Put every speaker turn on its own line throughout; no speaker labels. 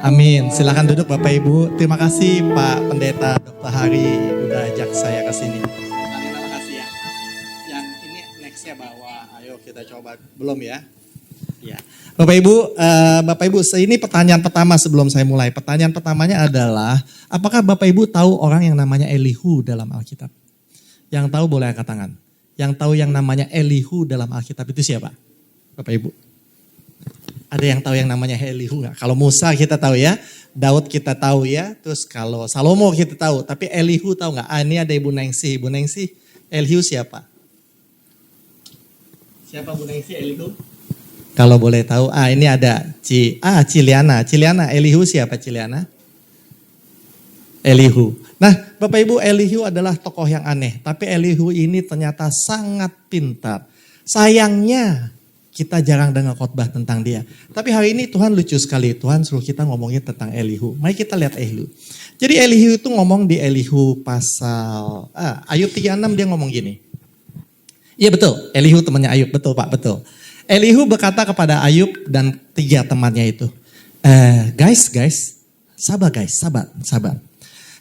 Amin. Silakan duduk Bapak Ibu. Terima kasih Pak Pendeta Dr. Hari udah ajak saya ke sini. Terima kasih ya. Yang ini nextnya bawa. Ayo kita coba. Belum ya? Ya. Bapak Ibu, ini pertanyaan pertama sebelum saya mulai. Pertanyaan pertamanya adalah, apakah Bapak Ibu tahu orang yang namanya Elihu dalam Alkitab? Yang tahu boleh angkat tangan. Yang tahu yang namanya Elihu dalam Alkitab itu siapa? Bapak Ibu. Ada yang tahu yang namanya Elihu nggak? Kalau Musa kita tahu ya, Daud kita tahu ya, terus kalau Salomo kita tahu. Tapi Elihu tahu nggak? Ini ada Ibu Nengsi. Ibu Nengsi, Elihu siapa? Siapa Bu Nengsi Elihu? Kalau boleh tahu, ini ada Ciliana. Ciliana, Elihu siapa Ciliana? Elihu. Nah Bapak Ibu, Elihu adalah tokoh yang aneh. Tapi Elihu ini ternyata sangat pintar. Sayangnya kita jarang dengar khotbah tentang dia. Tapi hari ini Tuhan lucu sekali. Tuhan suruh kita ngomongin tentang Elihu. Mari kita lihat Elihu. Jadi Elihu itu ngomong di Elihu pasal Ayub 36 dia ngomong gini. Iya betul, Elihu temannya Ayub. Betul Pak, betul. Elihu berkata kepada Ayub dan 3 temannya itu. Guys, sabar.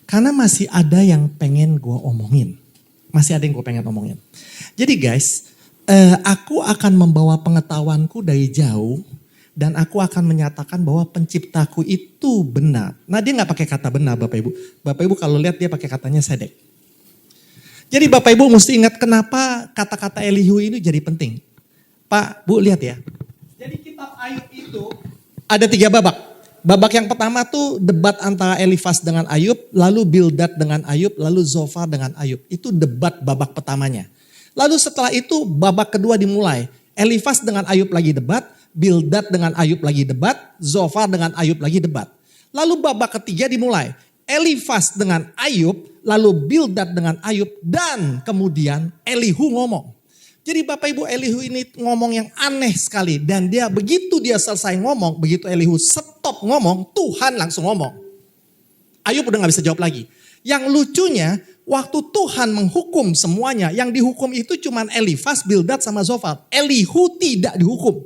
Karena masih ada yang pengen gue omongin. Jadi guys, aku akan membawa pengetahuanku dari jauh dan aku akan menyatakan bahwa penciptaku itu benar. Nah dia gak pakai kata benar Bapak Ibu. Bapak Ibu kalau lihat dia pakai katanya sedek. Jadi Bapak Ibu mesti ingat kenapa kata-kata Elihu ini jadi penting. Pak, Bu lihat ya. Jadi kitab Ayub itu ada 3 babak. Babak yang pertama tuh debat antara Elifas dengan Ayub, lalu Bildad dengan Ayub, lalu Zofar dengan Ayub. Itu debat babak pertamanya. Lalu setelah itu babak kedua dimulai. Elifas dengan Ayub lagi debat, Bildad dengan Ayub lagi debat, Zofar dengan Ayub lagi debat. Lalu babak ketiga dimulai. Elifas dengan Ayub, lalu Bildad dengan Ayub, dan kemudian Elihu ngomong. Jadi Bapak Ibu Elihu ini ngomong yang aneh sekali. Dan begitu dia selesai ngomong, begitu Elihu stop ngomong, Tuhan langsung ngomong. Ayub udah gak bisa jawab lagi. Yang lucunya, waktu Tuhan menghukum semuanya, yang dihukum itu cuma Elifas, Bildad sama Zofar. Elihu tidak dihukum.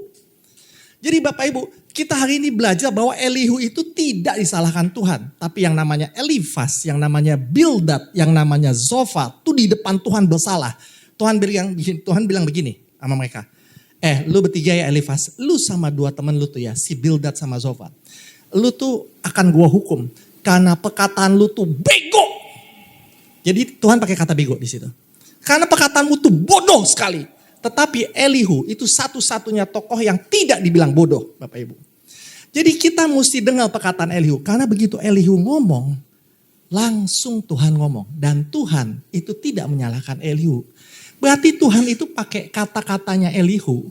Jadi Bapak Ibu, kita hari ini belajar bahwa Elihu itu tidak disalahkan Tuhan. Tapi yang namanya Elifas, yang namanya Bildad, yang namanya Zofar, itu di depan Tuhan bersalah. Tuhan bilang begini sama mereka. Lu bertiga ya Elifas, lu sama 2 teman lu tuh ya, si Bildad sama Zofar. Lu tuh akan gua hukum karena perkataan lu tuh bego. Jadi Tuhan pakai kata bego di situ. Karena perkataanmu tuh bodoh sekali. Tetapi Elihu itu satu-satunya tokoh yang tidak dibilang bodoh, Bapak Ibu. Jadi kita mesti dengar perkataan Elihu. Karena begitu Elihu ngomong, langsung Tuhan ngomong. Dan Tuhan itu tidak menyalahkan Elihu. Berarti Tuhan itu pakai kata-katanya Elihu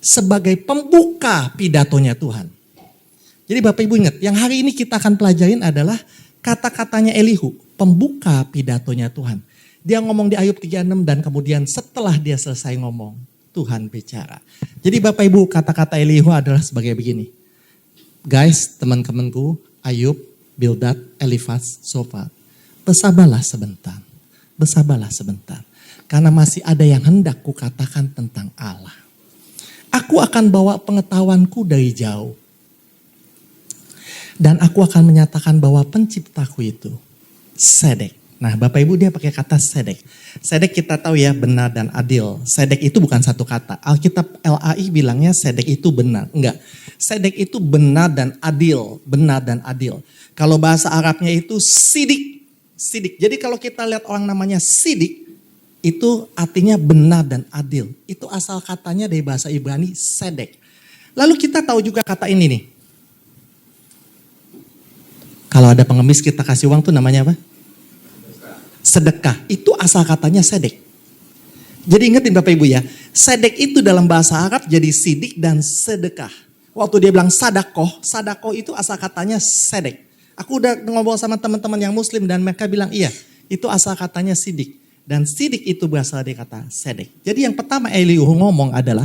sebagai pembuka pidatonya Tuhan. Jadi Bapak Ibu ingat, yang hari ini kita akan pelajarin adalah kata-katanya Elihu, pembuka pidatonya Tuhan. Dia ngomong di Ayub 36 dan kemudian setelah dia selesai ngomong, Tuhan bicara. Jadi Bapak Ibu kata-kata Elihu adalah sebagai begini. Guys, teman-temanku, Ayub, Bildad, Elifas, Zofar, bersabarlah sebentar. Karena masih ada yang hendak kukatakan tentang Allah. Aku akan bawa pengetahuanku dari jauh. Dan aku akan menyatakan bahwa penciptaku itu sedek. Nah Bapak Ibu dia pakai kata sedek. Sedek kita tahu ya benar dan adil. Sedek itu bukan satu kata. Alkitab LAI bilangnya sedek itu benar. Enggak. Sedek itu benar dan adil. Benar dan adil. Kalau bahasa Arabnya itu sidik. Sidik. Jadi kalau kita lihat orang namanya sidik. Itu artinya benar dan adil. Itu asal katanya dari bahasa Ibrani sedek. Lalu kita tahu juga kata ini nih. Kalau ada pengemis kita kasih uang tuh namanya apa? Sedekah. Itu asal katanya sedek. Jadi ingetin Bapak Ibu ya. Sedek itu dalam bahasa Arab jadi sidik dan sedekah. Waktu dia bilang sadakoh. Sadakoh itu asal katanya sedek. Aku udah ngobrol sama teman-teman yang muslim dan mereka bilang iya. Itu asal katanya sidik. Dan sidik itu berasal dari kata sedek. Jadi yang pertama Elihu ngomong adalah,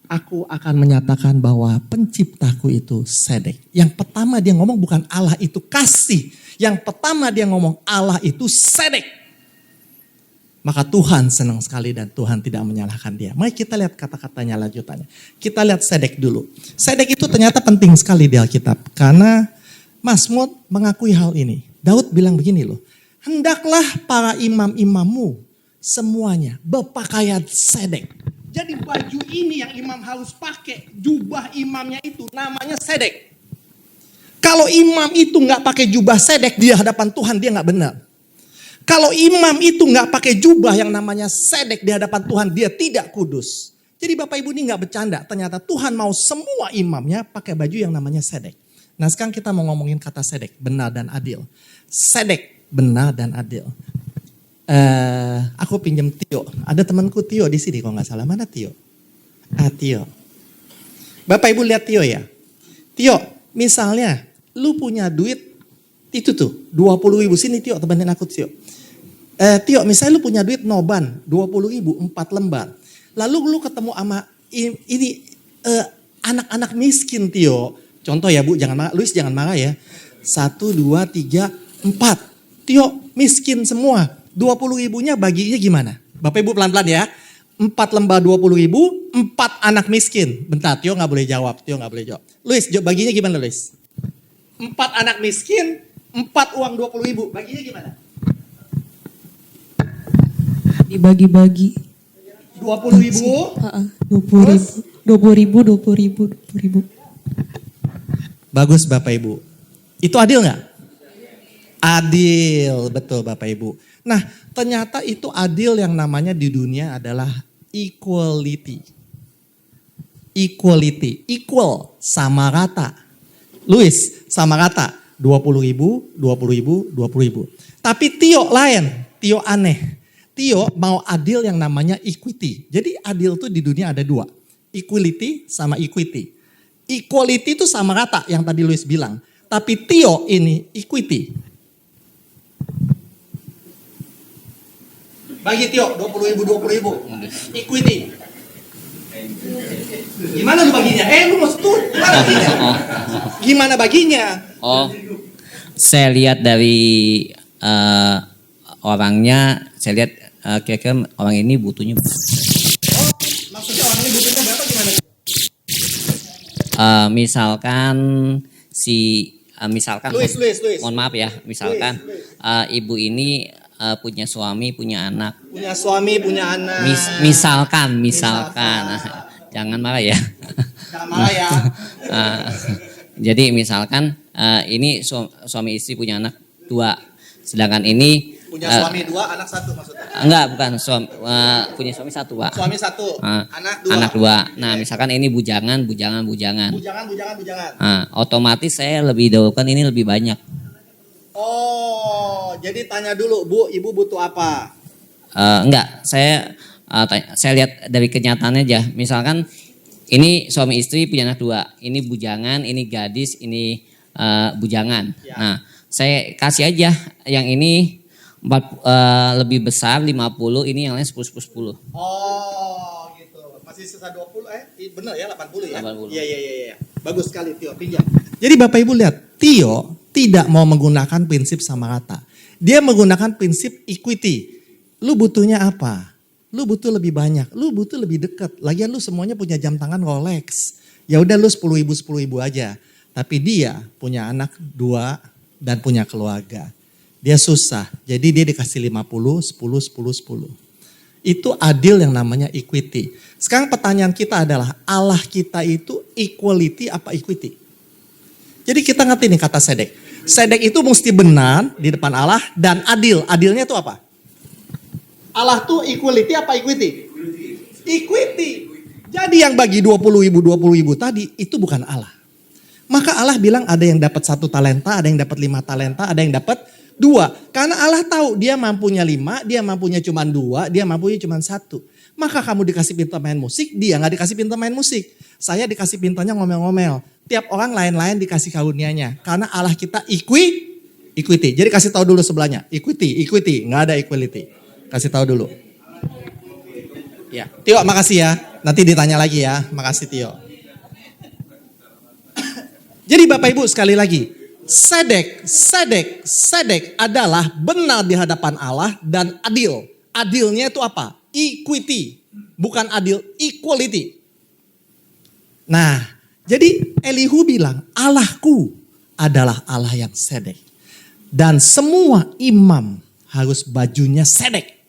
aku akan menyatakan bahwa penciptaku itu sedek. Yang pertama dia ngomong bukan Allah itu kasih. Yang pertama dia ngomong Allah itu sedek. Maka Tuhan senang sekali dan Tuhan tidak menyalahkan dia. Mari kita lihat kata-katanya lanjutannya. Kita lihat sedek dulu. Sedek itu ternyata penting sekali di Alkitab. Karena Mazmur mengakui hal ini. Daud bilang begini loh, hendaklah para imam-imammu semuanya berpakaian sedek. Jadi baju ini yang imam harus pakai, jubah imamnya itu namanya sedek. Kalau imam itu nggak pakai jubah sedek di hadapan Tuhan, dia nggak benar. Kalau imam itu nggak pakai jubah yang namanya sedek di hadapan Tuhan, dia tidak kudus. Jadi Bapak Ibu ini nggak bercanda, ternyata Tuhan mau semua imamnya pakai baju yang namanya sedek. Nah sekarang kita mau ngomongin kata sedek, benar dan adil. Sedek, benar dan adil. Aku pinjam Tio, ada temanku Tio di sini kalau nggak salah, mana Tio? Tio. Bapak Ibu lihat Tio ya. Tio, misalnya lu punya duit itu tuh 20.000, sini Tio temenin aku Tio. Tio, misalnya lu punya duit noban 20.000 4 lembar. Lalu lu ketemu sama ini anak-anak miskin Tio. Contoh ya Bu, jangan marah, Luis jangan marah ya. 1, 2, 3, 4. Tio miskin semua. 20.000-nya baginya gimana? Bapak Ibu pelan-pelan ya. 4 lembar 20.000, 4 anak miskin. Bentar, Tio gak boleh jawab. Luis, baginya gimana Luis? 4 anak miskin, 4 uang 20.000. Baginya gimana?
Dibagi-bagi.
20.000?
20.000.
Bagus Bapak Ibu. Itu adil gak? Adil, betul Bapak Ibu. Nah ternyata itu adil yang namanya di dunia adalah equality. Equality, equal, sama rata. Luis, sama rata. 20.000, 20.000, 20.000. Tapi Tio lain, Tio aneh. Tio mau adil yang namanya equity. Jadi adil tuh di dunia ada 2. Equality sama equity. Equality itu sama rata yang tadi Luis bilang. Tapi Tio ini equity. Bagi Tio 20.000, 20.000. Equity. Gimana lu baginya? Lu mesti tuh. Gimana baginya?
Oh, saya lihat dari orangnya, saya lihat kira-kira orang ini butuhnya.
Maksudnya orang ini butuhnya berapa gimana?
Misalkan misalkan,
Luis.
mohon maaf ya, misalkan ibu ini punya suami, punya anak.
Punya suami, punya anak.
Misalkan. Jangan marah ya.
Jangan marah ya.
Jadi misalkan ini suami istri punya anak 2, sedangkan ini
Punya suami 2, anak 1 maksudnya.
enggak, bukan punya suami 1 Pak.
Suami 1,
anak 2. Nah misalkan ini bujangan.
Bujangan.
Otomatis saya lebih dahulukan ini lebih banyak.
Oh, jadi tanya dulu, Bu, Ibu butuh apa?
Enggak, saya lihat dari kenyataannya aja. Misalkan ini suami istri punya anak 2, ini bujangan, ini gadis, ini bujangan.
Ya.
Nah, saya kasih aja yang ini lebih besar 50, ini yang lain 10.
Oh, gitu. Masih sisa 20, bener ya 80 ya?
80.
Iya. Bagus sekali Tio, pinjam. Jadi Bapak Ibu lihat, Tio tidak mau menggunakan prinsip sama rata. Dia menggunakan prinsip equity. Lu butuhnya apa? Lu butuh lebih banyak, lu butuh lebih dekat. Lagian lu semuanya punya jam tangan Rolex. Ya udah lu 10.000 aja. Tapi dia punya anak 2 dan punya keluarga. Dia susah, jadi dia dikasih 50, 10. Itu adil yang namanya equity. Sekarang pertanyaan kita adalah, Allah kita itu equality apa equity? Jadi kita ngerti nih kata sedek. Sedek itu mesti benar di depan Allah dan adil. Adilnya itu apa? Allah tuh equality apa equity? Equity. Jadi yang bagi 20.000 tadi itu bukan Allah. Maka Allah bilang ada yang dapat 1 talenta, ada yang dapat 5 talenta, ada yang dapat 2. Karena Allah tahu dia mampunya 5, dia mampunya cuma 2, dia mampunya cuma 1. Maka kamu dikasih pintar main musik, dia gak dikasih pintar main musik. Saya dikasih pintarnya ngomel-ngomel. Tiap orang lain-lain dikasih karunia-nya. Karena Allah kita equity. Jadi kasih tahu dulu sebelahnya. Equity. Gak ada equality. Kasih tahu dulu. Ya, Tio makasih ya. Nanti ditanya lagi ya. Makasih Tio. Jadi Bapak Ibu sekali lagi. Sedek adalah benar di hadapan Allah dan adil. Adilnya itu apa? Equity. Bukan adil, equality. Nah, jadi Elihu bilang, Allahku adalah Allah yang sedek. Dan semua imam harus bajunya sedek.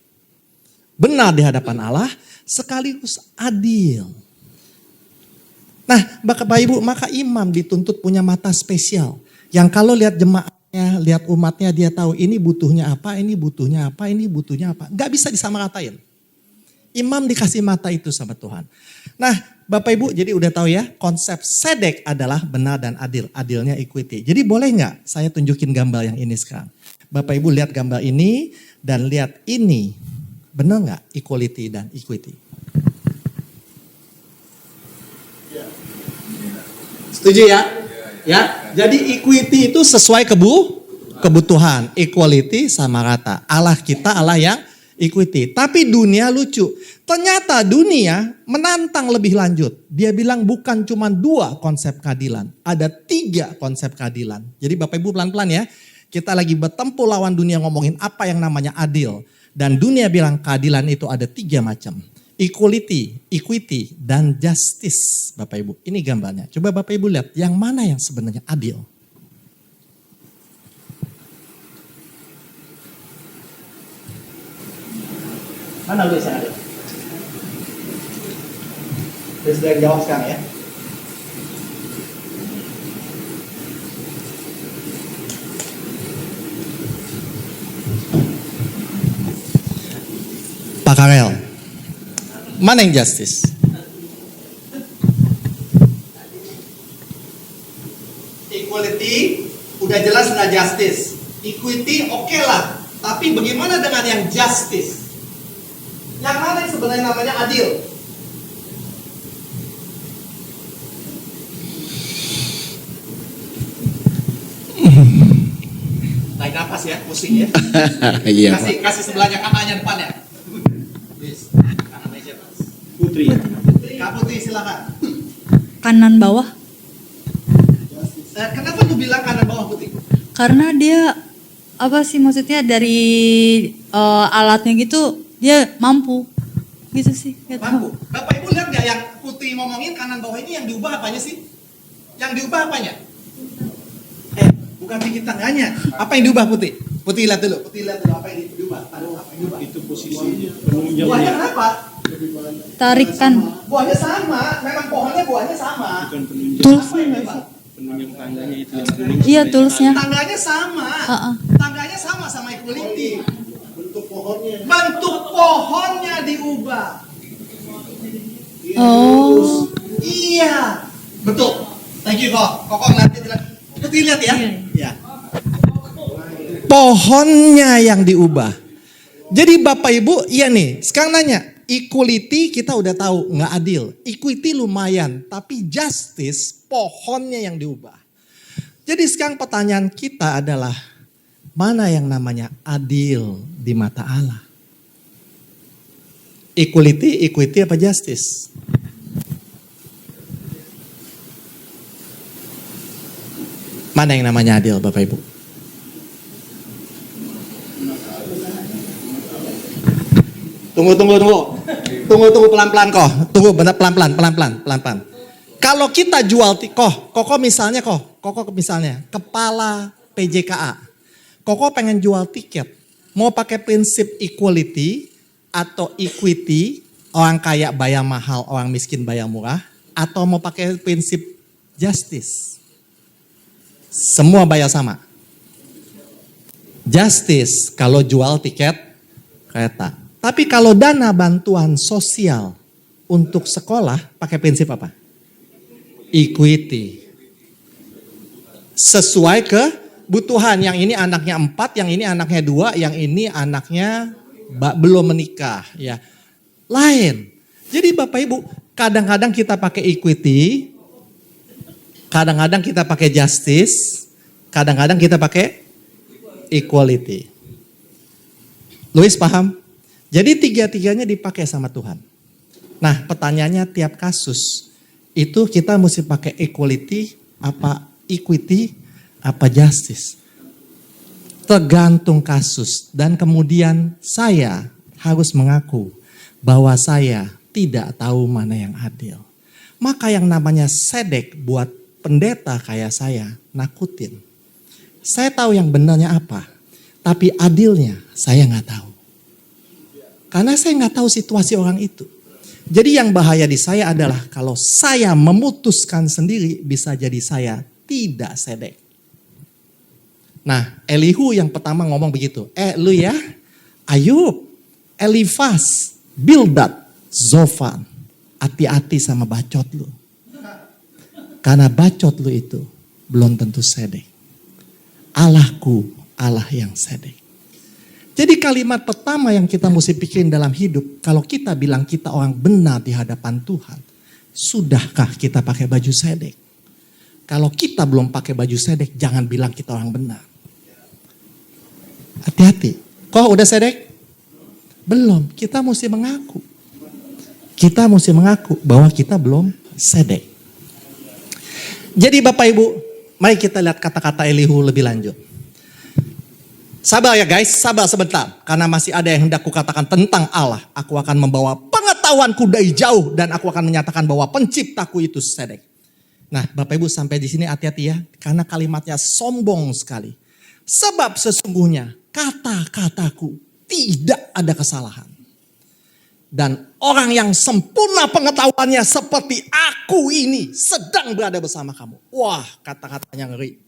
Benar di hadapan Allah sekaligus adil. Nah, Bapak Ibu, maka imam dituntut punya mata spesial. Yang kalau lihat jemaatnya, lihat umatnya, dia tahu ini butuhnya apa, ini butuhnya apa, ini butuhnya apa. Gak bisa disamaratain. Imam dikasih mata itu sama Tuhan. Nah, Bapak Ibu jadi udah tahu ya, konsep sedek adalah benar dan adil. Adilnya equity. Jadi boleh nggak saya tunjukin gambar yang ini sekarang? Bapak Ibu lihat gambar ini dan lihat ini. Benar nggak equality dan equity? Setuju ya? Ya. Jadi equity itu sesuai kebutuhan. Equality sama rata. Allah kita Allah yang equity. Tapi dunia lucu. Ternyata dunia menantang lebih lanjut. Dia bilang bukan cuma 2 konsep keadilan. Ada 3 konsep keadilan. Jadi Bapak Ibu pelan-pelan ya. Kita lagi bertempur lawan dunia ngomongin apa yang namanya adil. Dan dunia bilang keadilan itu ada 3 macam. Equality, equity, dan justice. Bapak Ibu, ini gambarnya. Coba Bapak Ibu lihat yang mana yang sebenarnya adil. Mana Luis yang adil? Luis sudah jawab sekarang ya. Pak Karel, mana yang justice? Equality udah jelas nggak justice. Equity oke lah, tapi bagaimana dengan yang justice? Yang mana yang sebenarnya namanya adil? Tarik nafas ya, pusing ya.
Iya,
kasih sebelahnya kanannya depannya.
Putri.
Kak Putri silakan.
Kanan bawah.
Kenapa lu bilang kanan bawah Putri?
Karena dia apa sih maksudnya dari alatnya gitu dia mampu. Gitu sih. Gak tahu.
Mampu. Bapak Ibu lihat nggak yang Putri ngomongin kanan bawah ini yang diubah apanya sih? Yang diubah apanya? Bukan dikit tangganya. Apa yang diubah Putri? Putri lihat dulu. Putri lihat dulu apa yang diubah. Taruh apa yang diubah?
Itu posisinya
Buahnya kenapa?
Tarikan.
Buahnya sama. Memang pohonnya buahnya sama.
bukan penunjang.
Tools.
Apa yang diubah?
Penunjang tangganya itu yang kuning.
Iya toolsnya.
Tangganya sama. Tangganya sama equality. Bentuk pohonnya diubah.
Oh.
Iya. Betul. Thank you kok. Kok nanti Putri lihat ya. Ya. Pohonnya yang diubah. Jadi Bapak Ibu, iya nih. Sekarang nanya, equality kita udah tahu nggak adil. Equity lumayan, tapi justice pohonnya yang diubah. Jadi sekarang pertanyaan kita adalah mana yang namanya adil di mata Allah? Equality, equity apa justice? Mana yang namanya adil Bapak Ibu? Tunggu pelan-pelan kok. Tunggu benar pelan-pelan. Kalau kita jual Koko misalnya kepala PJKA. Koko pengen jual tiket. Mau pakai prinsip equality atau equity, orang kaya bayar mahal, orang miskin bayar murah, atau mau pakai prinsip justice? Semua bayar sama. Justice kalau jual tiket kereta. Tapi kalau dana bantuan sosial untuk sekolah pakai prinsip apa? Equity. Sesuai kebutuhan. Yang ini anaknya 4, yang ini anaknya 2, yang ini anaknya belum menikah. Ya, lain. Jadi Bapak Ibu, kadang-kadang kita pakai equity, kadang-kadang kita pakai justice, kadang-kadang kita pakai equality. Louis paham? Jadi tiga-tiganya dipakai sama Tuhan. Nah pertanyaannya tiap kasus itu kita mesti pakai equality, apa equity, apa justice. Tergantung kasus dan kemudian saya harus mengaku bahwa saya tidak tahu mana yang adil. Maka yang namanya sedek buat pendeta kayak saya nakutin. Saya tahu yang benarnya apa, tapi adilnya saya nggak tahu. Karena saya nggak tahu situasi orang itu. Jadi yang bahaya di saya adalah kalau saya memutuskan sendiri, bisa jadi saya tidak sedek. Nah, Elihu yang pertama ngomong begitu. Lu ya, Ayub, Elifas, Bildad, Zofan. Hati-hati sama bacot lu. Karena bacot lu itu belum tentu sedek. Allahku, Allah yang sedek. Jadi kalimat pertama yang kita mesti pikirin dalam hidup, kalau kita bilang kita orang benar di hadapan Tuhan, sudahkah kita pakai baju sedek? Kalau kita belum pakai baju sedek, jangan bilang kita orang benar. Hati-hati. Kok udah sedek? Belum, kita mesti mengaku. Kita mesti mengaku bahwa kita belum sedek. Jadi Bapak Ibu, mari kita lihat kata-kata Elihu lebih lanjut. Sabar ya guys, sabar sebentar. Karena masih ada yang hendak kukatakan tentang Allah. Aku akan membawa pengetahuanku dari jauh dan aku akan menyatakan bahwa penciptaku itu sedek. Nah Bapak Ibu sampai di sini hati-hati ya. Karena kalimatnya sombong sekali. Sebab sesungguhnya kata-kataku tidak ada kesalahan. Dan orang yang sempurna pengetahuannya seperti aku ini sedang berada bersama kamu. Wah, kata-katanya ngeri.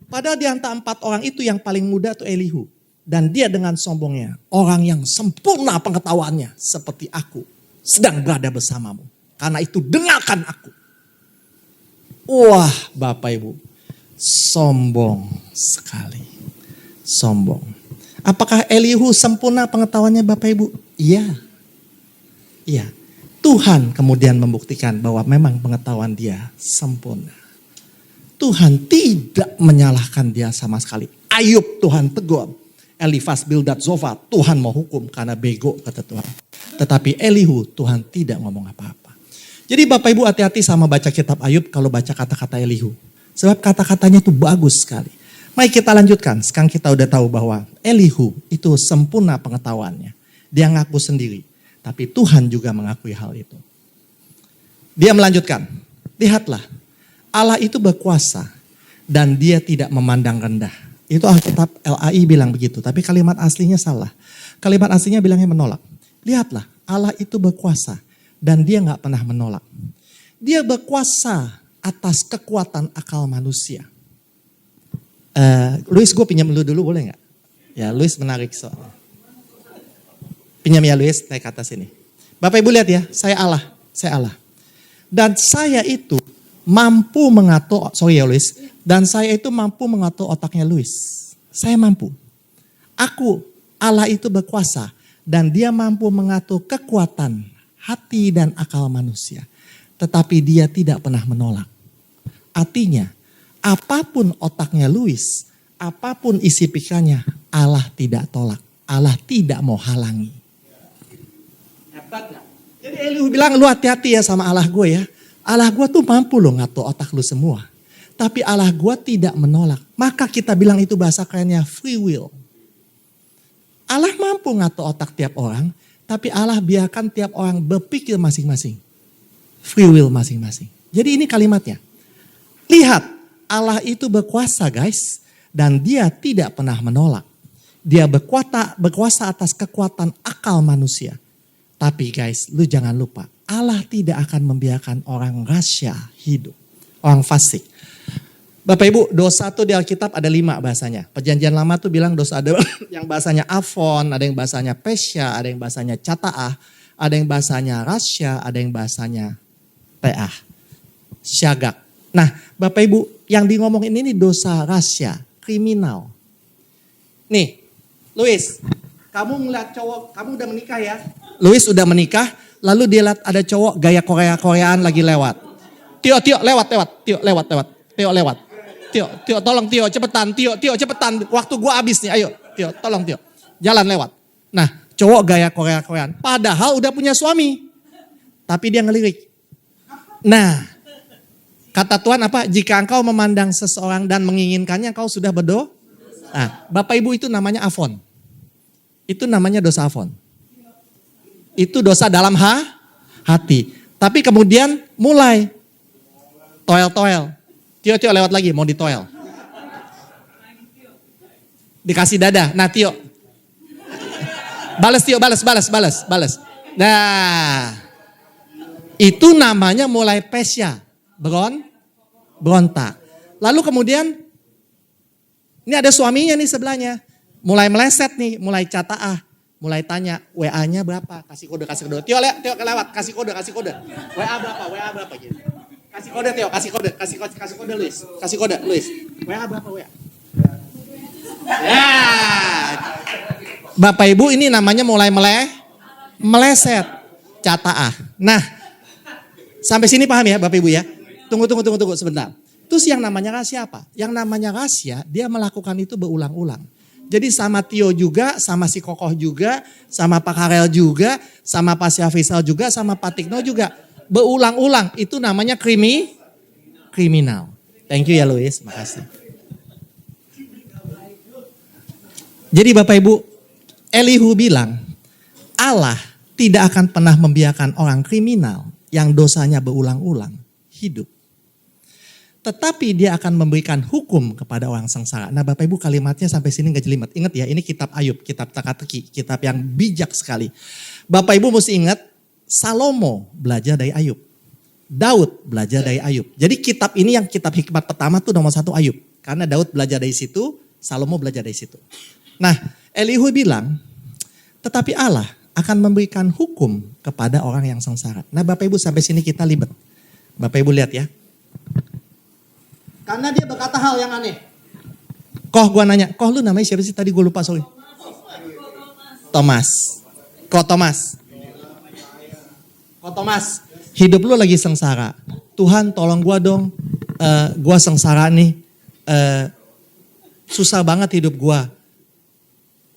Padahal di antara 4 orang itu yang paling muda itu Elihu. Dan dia dengan sombongnya, orang yang sempurna pengetahuannya seperti aku sedang berada bersamamu. Karena itu dengarkan aku. Wah Bapak Ibu, sombong sekali. Sombong. Apakah Elihu sempurna pengetahuannya Bapak Ibu? Iya. Iya. Tuhan kemudian membuktikan bahwa memang pengetahuan dia sempurna. Tuhan tidak menyalahkan dia sama sekali. Ayub Tuhan tegur. Elifas, Bildad, Zofar, Tuhan mau hukum karena bego kata Tuhan. Tetapi Elihu Tuhan tidak ngomong apa-apa. Jadi Bapak Ibu hati-hati sama baca kitab Ayub kalau baca kata-kata Elihu. Sebab kata-katanya itu bagus sekali. Mari kita lanjutkan. Sekarang kita udah tahu bahwa Elihu itu sempurna pengetahuannya. Dia ngaku sendiri. Tapi Tuhan juga mengakui hal itu. Dia melanjutkan. Lihatlah. Allah itu berkuasa dan dia tidak memandang rendah. Itu Alkitab LAI bilang begitu, tapi kalimat aslinya salah. Kalimat aslinya bilangnya menolak. Lihatlah, Allah itu berkuasa dan dia gak pernah menolak. Dia berkuasa atas kekuatan akal manusia. Luis, gue pinjam lu dulu boleh gak? Ya, Luis menarik soalnya. Pinjam ya Luis, naik ke atas ini. Bapak Ibu lihat ya, saya Allah. Dan saya itu mampu mengatur, dan saya itu mampu mengatur otaknya Luis. Saya mampu. Aku, Allah itu berkuasa dan dia mampu mengatur kekuatan hati dan akal manusia. Tetapi dia tidak pernah menolak. Artinya, apapun otaknya Luis, apapun isi pikirannya, Allah tidak tolak. Allah tidak mau halangi. Hebat gak? Jadi Elihu bilang, lu hati-hati ya sama Allah gue ya. Allah gue tuh mampu loh ngatur otak lu semua. Tapi Allah gue tidak menolak. Maka kita bilang itu bahasa kerennya free will. Allah mampu ngatur otak tiap orang. Tapi Allah biarkan tiap orang berpikir masing-masing. Free will masing-masing. Jadi ini kalimatnya. Lihat, Allah itu berkuasa guys. Dan dia tidak pernah menolak. Dia berkuasa atas kekuatan akal manusia. Tapi guys, lu jangan lupa. Allah tidak akan membiarkan orang rasya hidup. Orang fasik. Bapak Ibu, dosa tuh di Alkitab ada 5 bahasanya. Perjanjian lama tuh bilang dosa ada yang bahasanya afon, ada yang bahasanya pesya, ada yang bahasanya cata'ah, ada yang bahasanya rasya, ada yang bahasanya te'ah. Syagak. Nah Bapak Ibu, yang di ngomongin ini dosa rasya, kriminal. Nih, Luis, kamu ngeliat cowok, kamu udah menikah ya? Luis udah menikah. Lalu dia lihat ada cowok gaya Koreaan lagi lewat. Tio lewat. Tio lewat. Tio tolong Tio cepetan. Tio cepetan. Waktu gua habis nih. Ayo Tio tolong Tio. Jalan lewat. Nah cowok gaya Koreaan. Padahal udah punya suami. Tapi dia ngelirik. Nah kata Tuhan apa? Jika engkau memandang seseorang dan menginginkannya engkau sudah berdosa. Nah Bapak Ibu itu namanya afon. Itu namanya dosa afon. Itu dosa dalam hati. Tapi kemudian mulai toel-toel. Tio lewat lagi, mau ditoel. Dikasih dada. Nah Tio. Balas Tio, balas. Nah, itu namanya mulai pesya. Berontak. Lalu kemudian, ini ada suaminya nih sebelahnya. Mulai meleset nih, mulai cataah. Mulai tanya, WA-nya berapa? Kasih kode. Tio lewat, kasih kode. WA berapa gitu. Kasih kode Tio, kasih kode Luis. WA berapa WA? Ya. Bapak Ibu ini namanya mulai meleset. Cataah. Nah, sampai sini paham ya Bapak Ibu ya? Tunggu sebentar. Terus yang namanya rahasia apa? Yang namanya rahasia, dia melakukan itu berulang-ulang. Jadi sama Tio juga, sama si Kokoh juga, sama Pak Karel juga, sama Pak Syafisal juga, sama Pak Tikno juga. Berulang-ulang, itu namanya kriminal. Thank you ya Luis, makasih. Jadi Bapak Ibu, Elihu bilang, Allah tidak akan pernah membiarkan orang kriminal yang dosanya berulang-ulang hidup. Tetapi dia akan memberikan hukum kepada orang sengsara. Nah Bapak Ibu kalimatnya sampai sini gak jelimet. Ingat ya, ini kitab Ayub, kitab teka-teki, kitab yang bijak sekali. Bapak Ibu mesti ingat, Salomo belajar dari Ayub. Daud belajar dari Ayub. Jadi kitab ini yang kitab hikmat pertama tuh nomor 1 Ayub. Karena Daud belajar dari situ, Salomo belajar dari situ. Nah Elihu bilang, tetapi Allah akan memberikan hukum kepada orang yang sengsara. Nah Bapak Ibu sampai sini kita libet. Bapak Ibu lihat ya. Karena dia berkata hal yang aneh. Koh gua nanya, Koh lu namanya siapa sih tadi gue lupa sorry. Thomas. Koh Thomas. Hidup lu lagi sengsara. Tuhan tolong gua dong. Gua sengsara nih. Susah banget hidup gua.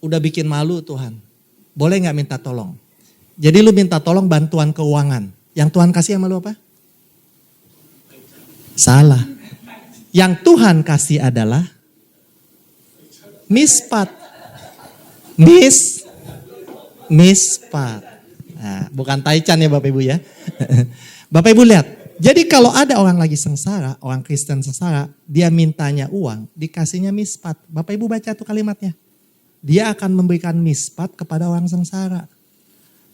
Udah bikin malu Tuhan. Boleh gak minta tolong? Jadi lu minta tolong bantuan keuangan. Yang Tuhan kasih sama lu apa? Salah. Yang Tuhan kasih adalah mispat. Mispat. Nah, bukan taichan ya Bapak Ibu ya. Bapak Ibu lihat. Jadi kalau ada orang lagi sengsara, orang Kristen sengsara, dia mintanya uang, dikasihnya mispat. Bapak Ibu baca tuh kalimatnya. Dia akan memberikan mispat kepada orang sengsara.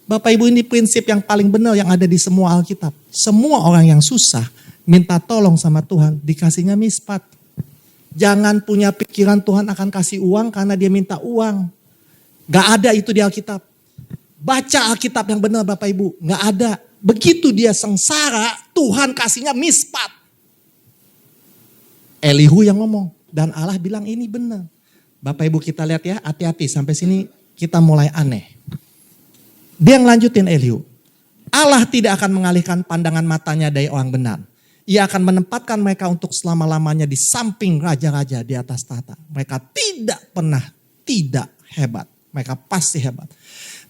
Bapak Ibu ini prinsip yang paling benar yang ada di semua Alkitab. Semua orang yang susah, minta tolong sama Tuhan, dikasihnya mispat. Jangan punya pikiran Tuhan akan kasih uang karena dia minta uang. Gak ada itu di Alkitab. Baca Alkitab yang benar Bapak Ibu, gak ada. Begitu dia sengsara, Tuhan kasihnya mispat. Elihu yang ngomong, dan Allah bilang ini benar. Bapak Ibu kita lihat ya, hati-hati sampai sini kita mulai aneh. Dia ngelanjutin Elihu. Allah tidak akan mengalihkan pandangan matanya dari orang benar. Ia akan menempatkan mereka untuk selama-lamanya di samping raja-raja di atas tahta. Mereka tidak pernah tidak hebat. Mereka pasti hebat.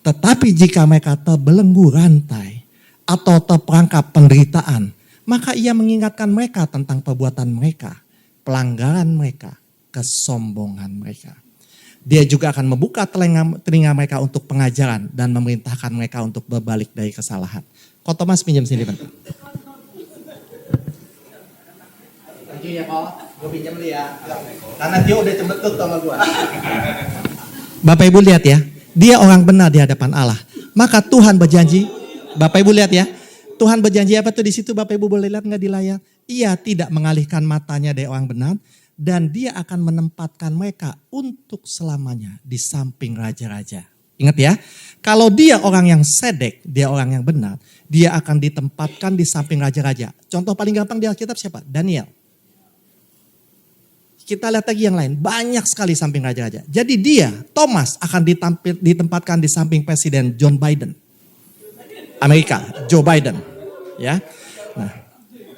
Tetapi jika mereka terbelenggu rantai atau terperangkap penderitaan, maka ia mengingatkan mereka tentang perbuatan mereka, pelanggaran mereka, kesombongan mereka. Dia juga akan membuka telinga mereka untuk pengajaran dan memerintahkan mereka untuk berbalik dari kesalahan. Kok Thomas pinjam sini bentar. Thank you ya Ko, gue pinjam dulu ya. Karena dia udah cembetut sama gue. Bapak Ibu lihat ya, dia orang benar di hadapan Allah. Maka Tuhan berjanji, Bapak Ibu lihat ya, Tuhan berjanji apa tuh di situ Bapak Ibu boleh lihat nggak di layar? Ia tidak mengalihkan matanya dari orang benar. Dan dia akan menempatkan mereka untuk selamanya di samping raja-raja. Ingat ya, kalau dia orang yang sedek, dia orang yang benar, dia akan ditempatkan di samping raja-raja. Contoh paling gampang di Alkitab siapa? Daniel. Kita lihat lagi yang lain, banyak sekali samping raja-raja. Jadi dia, Thomas akan ditempatkan di samping Presiden John Biden. Amerika, Joe Biden. Ya. Nah.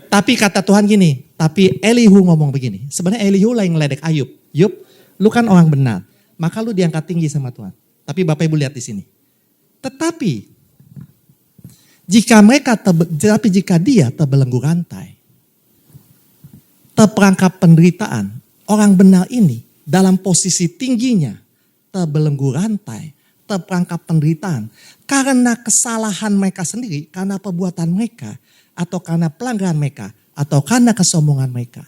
Tapi kata Tuhan gini, tapi Elihu ngomong begini. Sebenarnya Elihu lagi ngeledek Ayub. Yub, lu kan orang benar. Maka lu diangkat tinggi sama Tuhan. Tapi Bapak Ibu lihat di sini. Tetapi jika dia terbelenggu rantai, terperangkap penderitaan, orang benar ini dalam posisi tingginya terbelenggu rantai, terperangkap penderitaan karena kesalahan mereka sendiri, karena perbuatan mereka, atau karena pelanggaran mereka, atau karena kesombongan mereka.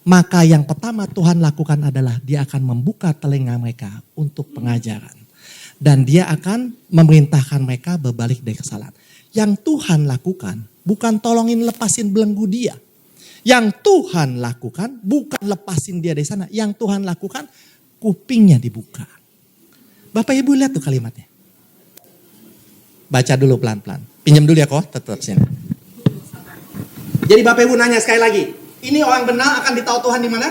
Maka yang pertama Tuhan lakukan adalah dia akan membuka telinga mereka untuk pengajaran. Dan dia akan memerintahkan mereka berbalik dari kesalahan. Yang Tuhan lakukan bukan tolongin lepasin belenggu dia. Yang Tuhan lakukan bukan lepasin dia dari sana. Yang Tuhan lakukan kupingnya dibuka. Bapak Ibu lihat tuh kalimatnya. Baca dulu pelan-pelan. Pinjam dulu ya kok, tetap sini. Jadi Bapak Ibu nanya sekali lagi. Ini orang benar akan ditahu Tuhan di mana?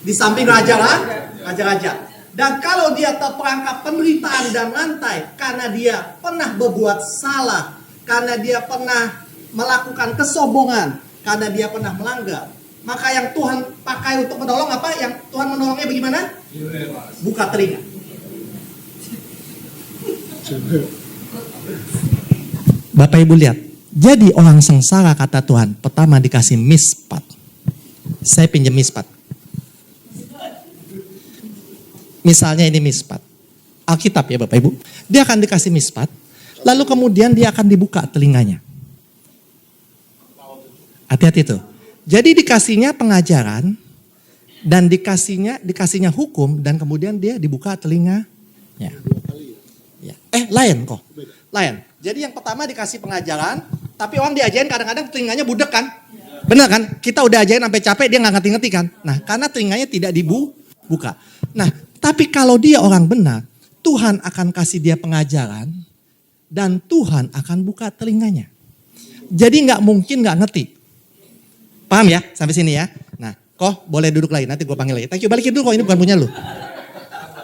Di samping raja-raja. Dan kalau dia terperangkap penderitaan dan rantai karena dia pernah berbuat salah, karena dia pernah melakukan kesombongan, karena dia pernah melanggar, maka yang Tuhan pakai untuk menolong apa? Yang Tuhan menolongnya bagaimana? Buka telinga. Bapak Ibu lihat, jadi orang sengsara kata Tuhan, pertama dikasih mispat. Saya pinjam mispat. Misalnya ini mispat. Alkitab ya Bapak Ibu. Dia akan dikasih mispat, lalu kemudian dia akan dibuka telinganya. Hati-hati tuh. Jadi dikasihnya pengajaran dan dikasihnya hukum dan kemudian dia dibuka telinganya. Ya. Lain kok. Lain. Jadi yang pertama dikasih pengajaran, tapi orang diajarin kadang-kadang telinganya budek kan? Benar kan? Kita udah ajarin sampai capek dia nggak ngerti-ngerti kan? Nah, karena telinganya tidak dibuka. Nah, tapi kalau dia orang benar, Tuhan akan kasih dia pengajaran dan Tuhan akan buka telinganya. Jadi nggak mungkin nggak ngerti. Paham ya? Sampai sini ya. Nah, kok boleh duduk lagi, nanti gue panggil lagi. Thank you, balikin dulu kok, ini bukan punya lu.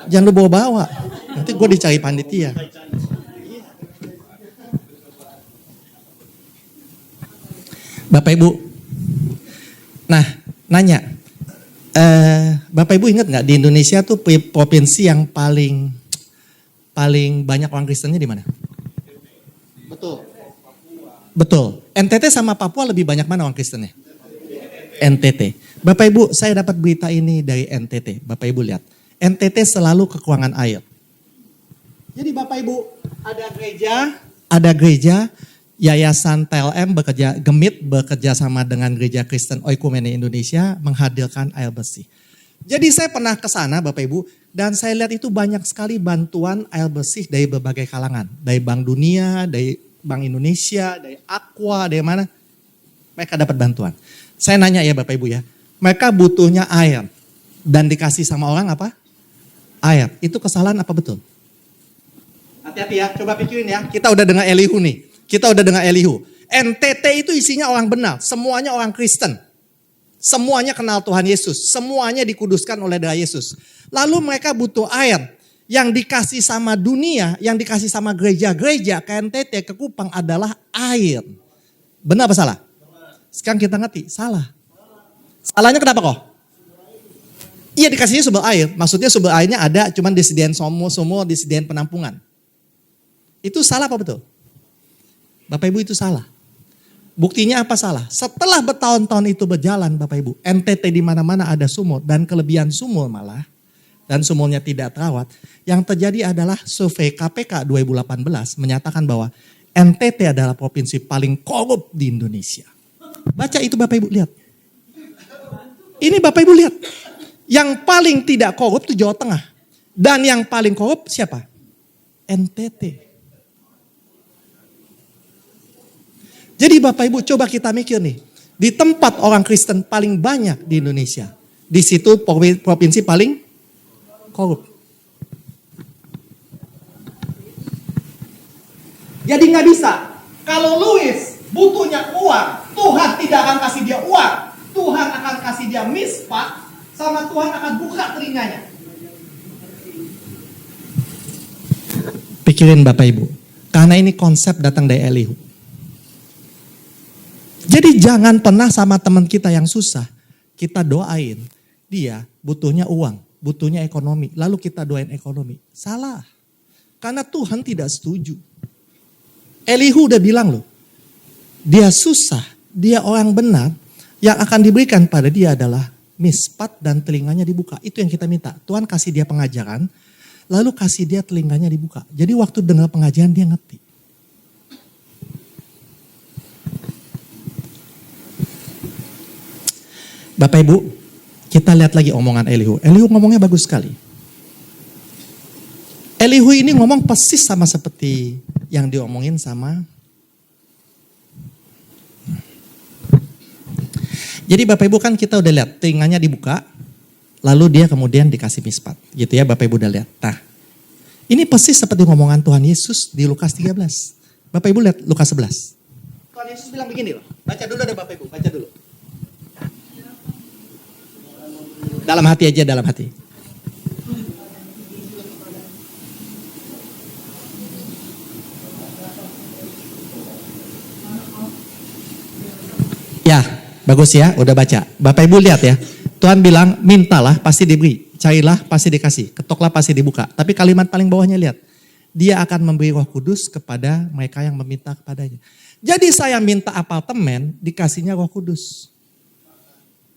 Jangan lu bawa-bawa. Nanti gue dicari panitia. Bapak Ibu, nah nanya, Bapak Ibu ingat nggak di Indonesia tuh provinsi yang paling banyak orang Kristennya di mana? Betul. NTT sama Papua lebih banyak mana orang Kristennya? NTT. Bapak Ibu, saya dapat berita ini dari NTT. Bapak Ibu lihat, NTT selalu kekurangan air. Jadi Bapak Ibu, ada gereja, Yayasan PLM Gemit bekerja sama dengan Gereja Kristen Oikumene Indonesia menghadirkan air bersih. Jadi saya pernah ke sana Bapak Ibu dan saya lihat itu banyak sekali bantuan air bersih dari berbagai kalangan. Dari Bank Dunia, dari Bank Indonesia, dari Aqua, dari mana. Mereka dapat bantuan. Saya nanya ya Bapak Ibu ya, mereka butuhnya air dan dikasih sama orang apa? Air. Itu kesalahan apa betul? Hati-hati ya, coba pikirin ya. Kita udah dengar Elihu nih. NTT itu isinya orang benar, semuanya orang Kristen. Semuanya kenal Tuhan Yesus, semuanya dikuduskan oleh darah Yesus. Lalu mereka butuh air yang dikasih sama dunia, yang dikasih sama gereja-gereja ke NTT, ke Kupang adalah air. Benar apa salah? Sekarang kita ngerti, salah. Salahnya kenapa kok? Iya dikasihnya sumber air, maksudnya sumber airnya ada, cuman disediain sumur, disediain penampungan. Itu salah apa betul? Bapak Ibu itu salah. Buktinya apa salah? Setelah bertahun-tahun itu berjalan Bapak Ibu, NTT di mana-mana ada sumur dan kelebihan sumur malah dan sumurnya tidak terawat. Yang terjadi adalah survei KPK 2018 menyatakan bahwa NTT adalah provinsi paling korup di Indonesia. Baca itu Bapak Ibu lihat. Ini Bapak Ibu lihat. Yang paling tidak korup itu Jawa Tengah. Dan yang paling korup siapa? NTT. Jadi Bapak Ibu coba kita mikir nih, di tempat orang Kristen paling banyak di Indonesia, di situ provinsi paling korup. Jadi nggak bisa, kalau Louis butuhnya uang, Tuhan tidak akan kasih dia uang, Tuhan akan kasih dia mispat, sama Tuhan akan buka telinganya. Pikirin Bapak Ibu, karena ini konsep datang dari Elihu. Jadi jangan pernah sama teman kita yang susah, kita doain. Dia butuhnya uang, butuhnya ekonomi, lalu kita doain ekonomi. Salah. Karena Tuhan tidak setuju. Elihu udah bilang loh, dia susah, dia orang benar, yang akan diberikan pada dia adalah mispat dan telinganya dibuka. Itu yang kita minta. Tuhan kasih dia pengajaran, lalu kasih dia telinganya dibuka. Jadi waktu dengar pengajaran dia ngerti. Bapak Ibu, Kita lihat lagi omongan Elihu. Elihu ngomongnya bagus sekali. Elihu ini ngomong persis sama seperti yang diomongin sama. Jadi Bapak Ibu kan kita udah lihat telinganya dibuka, lalu dia kemudian dikasih mispat. Gitu ya Bapak Ibu udah lihat. Nah, ini persis seperti ngomongan Tuhan Yesus di Lukas 13. Bapak Ibu lihat Lukas 11. Tuhan Yesus bilang begini loh. Baca dulu deh Bapak Ibu, baca dulu. Dalam hati aja, dalam hati. Ya, bagus ya, udah baca. Bapak Ibu lihat ya. Tuhan bilang, mintalah pasti diberi, carilah pasti dikasih, ketoklah pasti dibuka. Tapi kalimat paling bawahnya lihat. Dia akan memberi Roh Kudus kepada mereka yang meminta kepadanya. Jadi saya minta apartemen, dikasihnya Roh Kudus.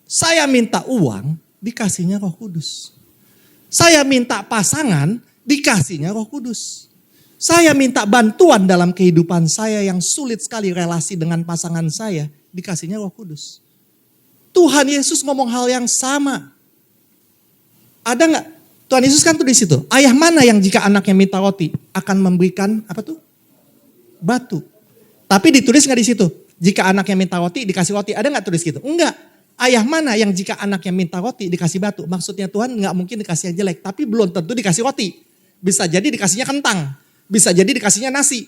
Saya minta uang, dikasihnya Roh Kudus. Saya minta pasangan, dikasihnya Roh Kudus. Saya minta bantuan dalam kehidupan saya yang sulit sekali relasi dengan pasangan saya, dikasihnya Roh Kudus. Tuhan Yesus ngomong hal yang sama. Ada nggak? Tuhan Yesus kan tuh di situ. Ayah mana yang jika anaknya minta roti akan memberikan apa tuh? Batu. Tapi ditulis nggak di situ? Jika anaknya minta roti dikasih roti. Ada nggak tulis gitu? Enggak. Ayah mana yang jika anaknya minta roti dikasih batu? Maksudnya Tuhan nggak mungkin dikasih yang jelek, tapi belum tentu dikasih roti. Bisa jadi dikasihnya kentang, bisa jadi dikasihnya nasi.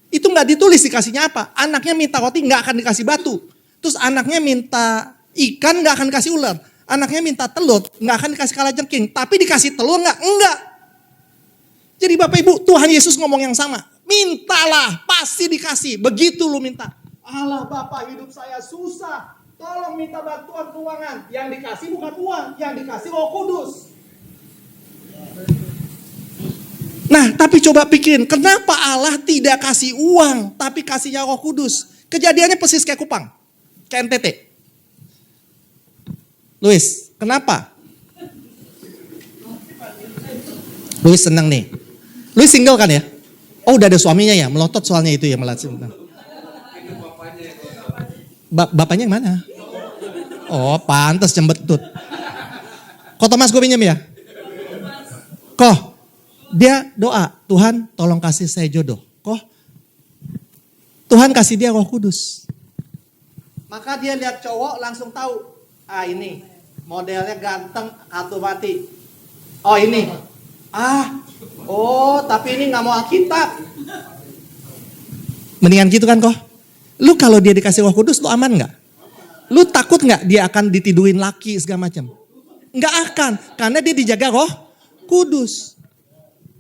Itu nggak ditulis dikasihnya apa. Anaknya minta roti nggak akan dikasih batu. Terus anaknya minta ikan nggak akan dikasih ular. Anaknya minta telur nggak akan dikasih kalajengking. Tapi dikasih telur nggak? Enggak. Jadi Bapak Ibu, Tuhan Yesus ngomong yang sama. Mintalah pasti dikasih. Begitu lu minta. Allah Bapak, hidup saya susah. Tolong minta bantuan keuangan. Yang dikasih bukan uang, yang dikasih Roh Kudus. Nah, tapi coba pikirin, kenapa Allah tidak kasih uang, tapi kasihnya Roh Kudus? Kejadiannya persis kayak Kupang, kayak NTT. Luis, kenapa? Luis senang nih. Luis single kan ya? Oh, udah ada suaminya ya, melotot soalnya itu ya melatih. Bapaknya yang mana? Oh, pantas jembetut. Kok Thomas gue pinjam ya? Kok dia doa, Tuhan tolong kasih saya jodoh. Kok Tuhan kasih dia Roh Kudus. Maka dia lihat cowok langsung tahu. Ah ini modelnya ganteng, kartu mati. Oh ini. Oh tapi ini gak mau Alkitab. Mendingan gitu kan kok. Lu kalau dia dikasih Roh Kudus lu aman gak? Lu takut gak dia akan ditidurin laki segala macam? Gak akan, karena dia dijaga Roh Kudus.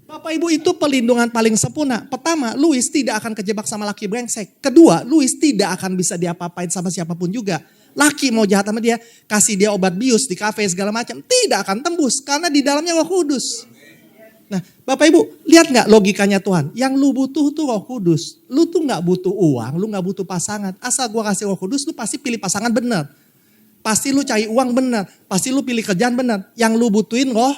Bapak Ibu itu perlindungan paling sempurna. Pertama, Luis tidak akan kejebak sama laki brengsek. Kedua, Luis tidak akan bisa diapa-apain sama siapapun juga. Laki mau jahat sama dia, kasih dia obat bius di kafe segala macam, tidak akan tembus karena di dalamnya Roh Kudus. Nah, Bapak Ibu, lihat nggak logikanya Tuhan? Yang lu butuh tuh Roh Kudus. Lu tuh nggak butuh uang, lu nggak butuh pasangan. Asal gua kasih Roh Kudus, lu pasti pilih pasangan benar. Pasti lu cari uang benar, pasti lu pilih kerjaan benar. Yang lu butuhin Roh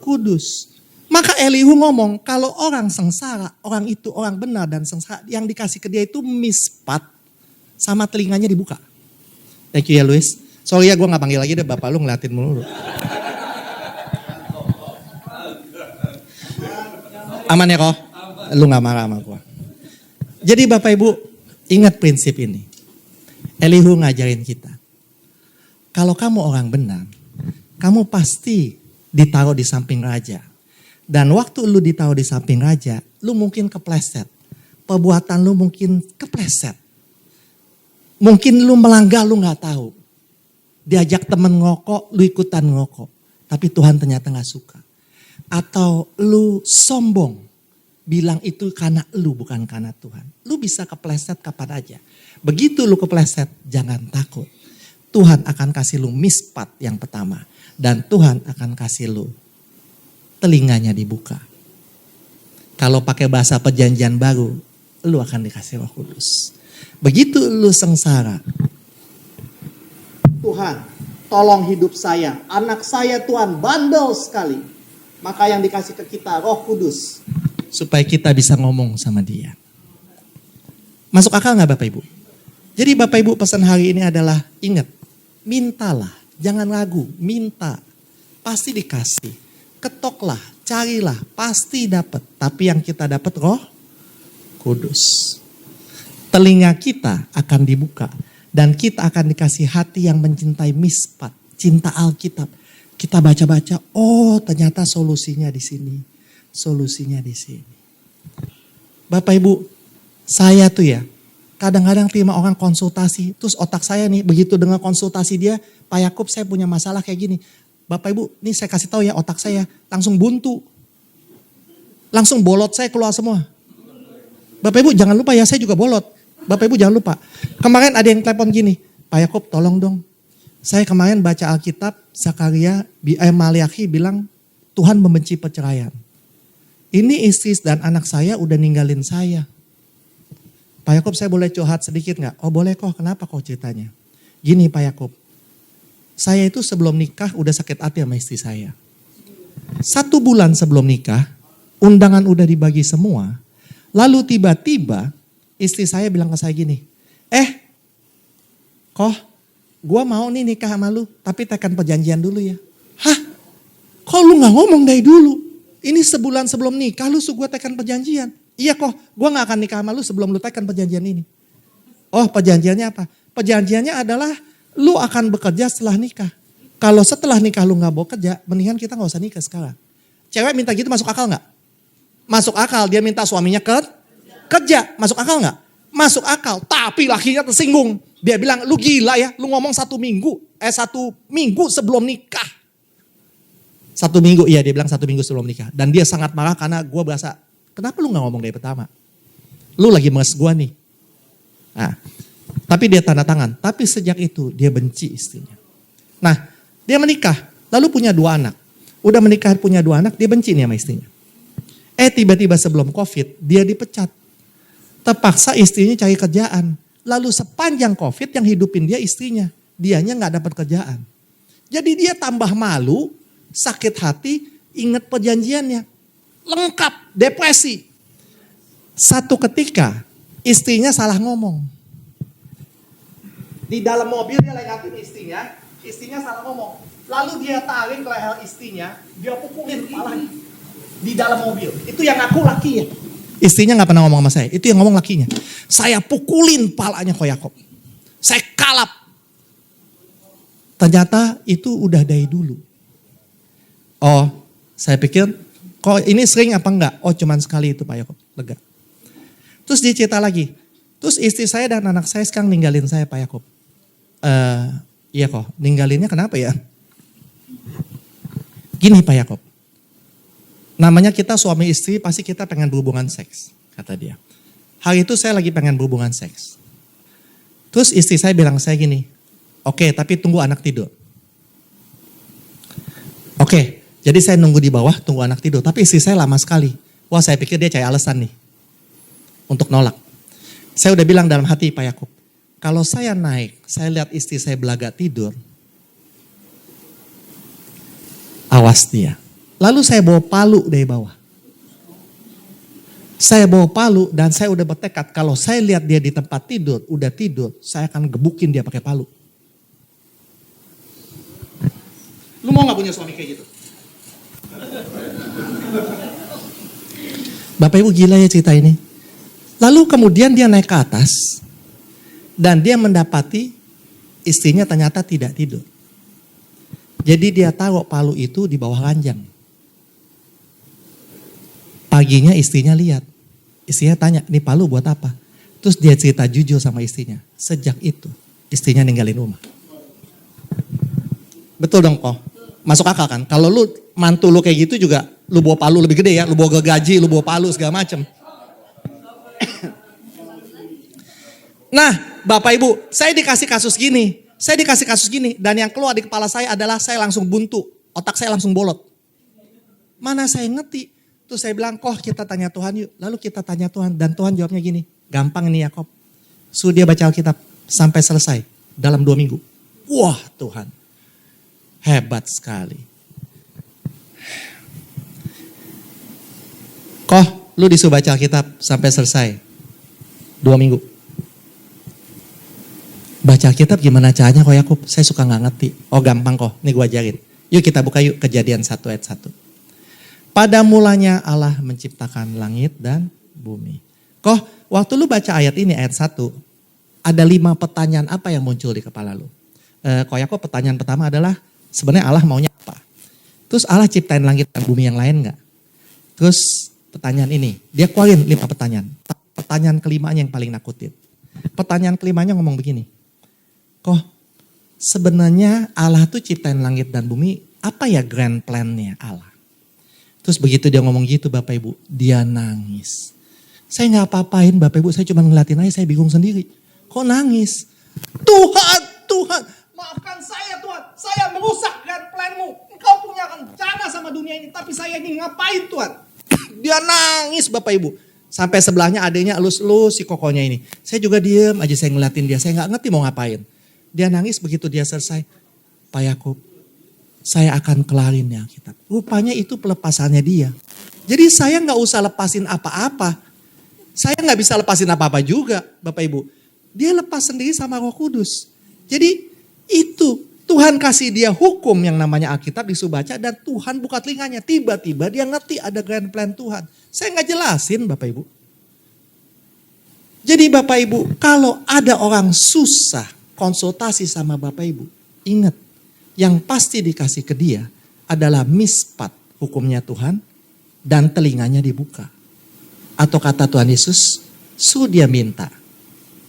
Kudus. Maka Elihu ngomong, kalau orang sengsara, orang itu orang benar dan sengsara, yang dikasih ke dia itu mispat sama telinganya dibuka. Thank you ya Luis. Sorry ya gue gak panggil lagi deh, bapak lu ngeliatin mulu. Aman ya kok? Lu gak marah sama gue. Jadi Bapak Ibu, ingat prinsip ini. Elihu ngajarin kita. Kalau kamu orang benar, kamu pasti ditaruh di samping raja. Dan waktu lu ditaruh di samping raja, lu mungkin kepleset. Perbuatan lu mungkin kepleset. Mungkin lu melanggar, lu gak tahu. Diajak temen ngokok, lu ikutan ngokok. Tapi Tuhan ternyata gak suka. Atau lu sombong. Bilang itu karena lu, bukan karena Tuhan. Lu bisa kepleset kapan aja. Begitu lu kepleset, jangan takut. Tuhan akan kasih lu mispat yang pertama. Dan Tuhan akan kasih lu telinganya dibuka. Kalau pakai bahasa perjanjian baru, lu akan dikasih Roh Kudus. Begitu lu sengsara, Tuhan tolong hidup saya, anak saya Tuhan bandel sekali. Maka yang dikasih ke kita Roh Kudus, supaya kita bisa ngomong sama dia. Masuk akal gak Bapak Ibu? Jadi Bapak Ibu pesan hari ini adalah ingat, mintalah, Jangan ragu, minta. Pasti dikasih. Ketoklah, carilah, pasti dapat. Tapi yang kita dapat Roh Kudus. Telinga kita akan dibuka. Dan kita akan dikasih hati yang mencintai mispat. Cinta Alkitab. Kita baca-baca, oh ternyata solusinya di sini. Solusinya di sini. Bapak Ibu, saya tuh ya, kadang-kadang terima orang konsultasi. Terus otak saya nih, begitu dengan konsultasi dia, Pak Yakub saya punya masalah kayak gini. Bapak Ibu, nih saya kasih tahu ya, otak saya langsung buntu. Langsung bolot saya keluar semua. Bapak Ibu jangan lupa ya, saya juga bolot. Bapak Ibu jangan lupa. Kemarin ada yang telepon gini, Pak Yakub tolong dong. Saya kemarin baca Alkitab, Zakaria, Maliaki bilang Tuhan membenci perceraian. Ini istri dan anak saya udah ninggalin saya. Pak Yakub saya boleh curhat sedikit gak? Oh boleh kok, kenapa kok ceritanya? Gini Pak Yakub, saya itu sebelum nikah udah sakit hati sama istri saya. 1 bulan sebelum nikah, undangan udah dibagi semua. Lalu tiba-tiba istri saya bilang ke saya gini, kok gue mau nih nikah sama lu, tapi tekan perjanjian dulu ya. Hah? Kok lu gak ngomong dari dulu? Ini sebulan sebelum nikah lu suruh gue tekan perjanjian. Iya kok, gue gak akan nikah sama lu sebelum lu tekan perjanjian ini. Oh perjanjiannya apa? Perjanjiannya adalah lu akan bekerja setelah nikah. Kalau setelah nikah lu gak mau kerja, mendingan kita gak usah nikah sekarang. Cewek minta gitu masuk akal gak? Masuk akal, dia minta suaminya kerja, masuk akal gak? Masuk akal, tapi lakinya tersinggung. Dia bilang, lu gila ya, lu ngomong 1 minggu sebelum nikah. 1 minggu, iya dia bilang 1 minggu sebelum nikah. Dan dia sangat marah karena gue berasa, kenapa lu gak ngomong dari pertama? Lu lagi mes gue nih. Nah, tapi dia tanda tangan. Tapi sejak itu dia benci istrinya. Nah, dia menikah, lalu punya 2 anak. Udah menikah punya 2 anak, dia benci nih sama istrinya. Tiba-tiba sebelum COVID, dia dipecat. Terpaksa istrinya cari kerjaan. Lalu sepanjang COVID yang hidupin dia istrinya. Dianya gak dapat kerjaan. Jadi dia tambah malu, sakit hati, ingat perjanjiannya. Lengkap, depresi. Satu ketika istrinya salah ngomong. Di dalam mobil dia lagi ngatin istrinya salah ngomong. Lalu dia tarik leher istrinya, dia pukulin kepalanya. Di dalam mobil, itu yang aku lakinya. Istrinya gak pernah ngomong sama saya, itu yang ngomong lakinya. Saya pukulin palanya kok Yakob. Saya kalap. Ternyata itu udah dari dulu. Oh, saya pikir, kok ini sering apa enggak? Oh cuman sekali itu Pak Yakob, lega. Terus dia cerita lagi. Terus istri saya dan anak saya sekarang ninggalin saya Pak Yakob. Iya kok, ninggalinnya kenapa ya? Gini Pak Yakob. Namanya kita suami istri pasti kita pengen berhubungan seks, kata dia. Hari itu saya lagi pengen berhubungan seks. Terus istri saya bilang saya gini, oke, tapi tunggu anak tidur. Oke, jadi saya nunggu di bawah tunggu anak tidur. Tapi istri saya lama sekali. Wah saya pikir dia cari alasan nih untuk nolak. Saya udah bilang dalam hati Pak Yakub, kalau saya naik, saya lihat istri saya belaga tidur, awas dia. Lalu saya bawa palu dari bawah. Saya bawa palu dan saya udah bertekad kalau saya lihat dia di tempat tidur, udah tidur, saya akan gebukin dia pakai palu. Lu mau gak punya suami kayak gitu? Bapak Ibu gila ya cerita ini. Lalu kemudian dia naik ke atas dan dia mendapati istrinya ternyata tidak tidur. Jadi dia taruh palu itu di bawah ranjang. Paginya istrinya lihat. Istrinya tanya, ini palu buat apa? Terus dia cerita jujur sama istrinya. Sejak itu istrinya ninggalin rumah. Betul dong kok? Masuk akal kan? Kalau lu mantu lu kayak gitu juga, lu bawa palu lebih gede ya. Lu bawa gergaji, lu bawa palu segala macem. Nah Bapak Ibu, saya dikasih kasus gini. Dan yang keluar di kepala saya adalah saya langsung buntu. Otak saya langsung bolot. Mana saya ngerti. Terus saya bilang, kok kita tanya Tuhan yuk. Lalu kita tanya Tuhan. Dan Tuhan jawabnya gini. Gampang nih Yakob. Suruh dia baca Alkitab sampai selesai. Dalam 2 minggu. Wah Tuhan. Hebat sekali. Kok lu disuruh baca Alkitab sampai selesai. 2 minggu. Baca Alkitab gimana caranya kok Yakub? Saya suka nggak ngerti. Oh gampang kok, ini gue ajarin. Yuk kita buka yuk Kejadian 1 ayat 1. Pada mulanya Allah menciptakan langit dan bumi. Kok waktu lu baca ayat ini ayat 1, ada 5 pertanyaan apa yang muncul di kepala lu? Kok Yakub pertanyaan pertama adalah sebenarnya Allah maunya apa? Terus Allah ciptain langit dan bumi yang lain nggak? Terus pertanyaan ini, dia keluarin 5 pertanyaan. Pertanyaan kelimanya yang paling nakutin. Pertanyaan kelimanya ngomong begini. Kok sebenarnya Allah tuh ciptain langit dan bumi, apa ya grand plan-nya Allah? Terus begitu dia ngomong gitu Bapak Ibu, dia nangis. Saya nggak apa-apain Bapak Ibu, saya cuma ngeliatin aja, saya bingung sendiri. Kok nangis? Tuhan, maafkan saya Tuhan, saya merusak grand plan-mu. Engkau punya rencana sama dunia ini, tapi saya ini ngapain Tuhan? Dia nangis Bapak Ibu. Sampai sebelahnya adanya elus-elus si kokonya ini. Saya juga diem aja, saya ngeliatin dia, saya nggak ngerti mau ngapain. Dia nangis begitu dia selesai. Pak Yakub, saya akan kelarin ya Alkitab. Rupanya itu pelepasannya dia. Jadi saya nggak usah lepasin apa-apa. Saya nggak bisa lepasin apa-apa juga Bapak Ibu. Dia lepas sendiri sama Roh Kudus. Jadi itu Tuhan kasih dia hukum yang namanya Alkitab disuruh baca dan Tuhan buka telinganya. Tiba-tiba dia ngerti ada grand plan Tuhan. Saya nggak jelasin Bapak Ibu. Jadi Bapak Ibu kalau ada orang susah konsultasi sama Bapak Ibu. Ingat yang pasti dikasih ke dia adalah mispat hukumnya Tuhan dan telinganya dibuka. Atau kata Tuhan Yesus, suruh dia minta.